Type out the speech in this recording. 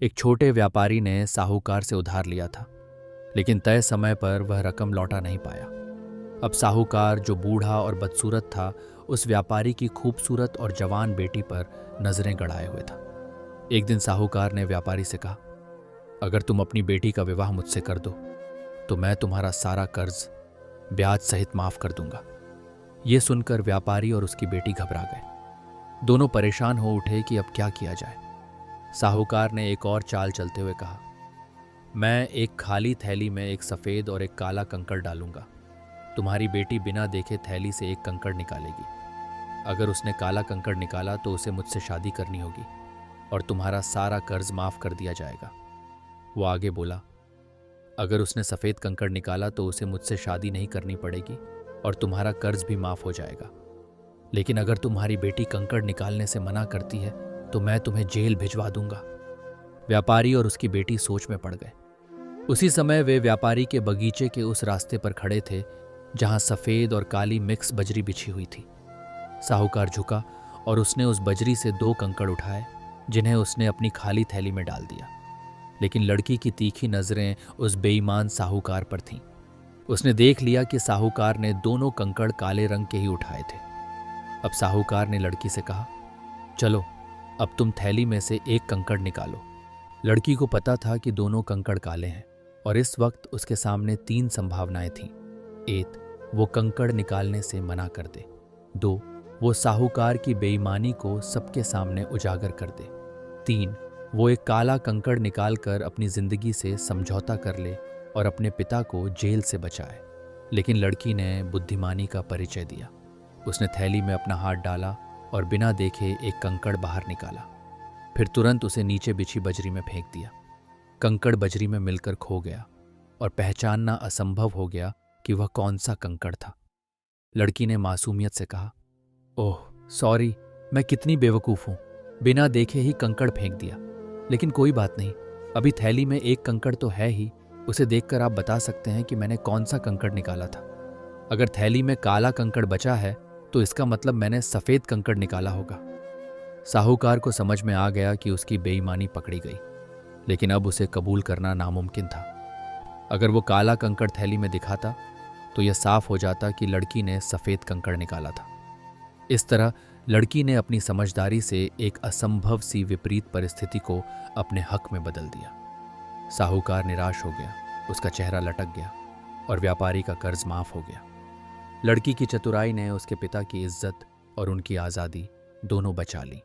एक छोटे व्यापारी ने साहूकार से उधार लिया था, लेकिन तय समय पर वह रकम लौटा नहीं पाया। अब साहूकार, जो बूढ़ा और बदसूरत था, उस व्यापारी की खूबसूरत और जवान बेटी पर नजरें गड़ाए हुए था। एक दिन साहूकार ने व्यापारी से कहा, अगर तुम अपनी बेटी का विवाह मुझसे कर दो तो मैं तुम्हारा सारा कर्ज ब्याज सहित माफ कर दूंगा। यह सुनकर व्यापारी और उसकी बेटी घबरा गए। दोनों परेशान हो उठे कि अब क्या किया जाए। साहूकार ने एक और चाल चलते हुए कहा, मैं एक खाली थैली में एक सफेद और एक काला कंकड़ डालूंगा। तुम्हारी बेटी बिना देखे थैली से एक कंकड़ निकालेगी। अगर उसने काला कंकड़ निकाला तो उसे मुझसे शादी करनी होगी और तुम्हारा सारा कर्ज माफ कर दिया जाएगा। वो आगे बोला, अगर उसने सफेद कंकड़ निकाला तो उसे मुझसे शादी नहीं करनी पड़ेगी और तुम्हारा कर्ज भी माफ हो जाएगा। लेकिन अगर तुम्हारी बेटी कंकड़ निकालने से मना करती है तो मैं तुम्हें जेल भिजवा दूंगा। व्यापारी और उसकी बेटी सोच में पड़ गए। उसी समय वे व्यापारी के बगीचे के उस रास्ते पर खड़े थे जहां सफेद और काली मिक्स बजरी बिछी हुई थी। साहूकार झुका और उसने उस बजरी से 2 कंकड़ उठाए, जिन्हें उसने अपनी खाली थैली में डाल दिया। लेकिन लड़की की तीखी नजरें उस बेईमान साहूकार पर थीं। उसने देख लिया कि साहूकार ने दोनों कंकड़ काले रंग के ही उठाए थे। अब साहूकार ने लड़की से कहा, चलो अब तुम थैली में से एक कंकड़ निकालो। लड़की को पता था कि दोनों कंकड़ काले हैं और इस वक्त उसके सामने 3 संभावनाएं थीं। 1, वो कंकड़ निकालने से मना कर दे। 2, वो साहूकार की बेईमानी को सबके सामने उजागर कर दे। 3, वो एक काला कंकड़ निकालकर अपनी जिंदगी से समझौता कर ले और अपने पिता को जेल से बचाए। लेकिन लड़की ने बुद्धिमानी का परिचय दिया। उसने थैली में अपना हाथ डाला और बिना देखे एक कंकड़ बाहर निकाला। फिर तुरंत उसे नीचे बिछी बजरी में फेंक दिया। कंकड़ बजरी में मिलकर खो गया और पहचानना असंभव हो गया कि वह कौन सा कंकड़ था। लड़की ने मासूमियत से कहा, ओह सॉरी, मैं कितनी बेवकूफ़ हूँ, बिना देखे ही कंकड़ फेंक दिया। लेकिन कोई बात नहीं, अभी थैली में एक कंकड़ तो है ही, उसे देखकर आप बता सकते हैं कि मैंने कौन सा कंकड़ निकाला था। अगर थैली में काला कंकड़ बचा है तो इसका मतलब मैंने सफ़ेद कंकड़ निकाला होगा। साहूकार को समझ में आ गया कि उसकी बेईमानी पकड़ी गई, लेकिन अब उसे कबूल करना नामुमकिन था। अगर वो काला कंकड़ थैली में दिखाता तो यह साफ हो जाता कि लड़की ने सफ़ेद कंकड़ निकाला था। इस तरह लड़की ने अपनी समझदारी से एक असंभव सी विपरीत परिस्थिति को अपने हक में बदल दिया। साहूकार निराश हो गया, उसका चेहरा लटक गया और व्यापारी का कर्ज माफ हो गया। लड़की की चतुराई ने उसके पिता की इज्जत और उनकी आज़ादी दोनों बचा ली।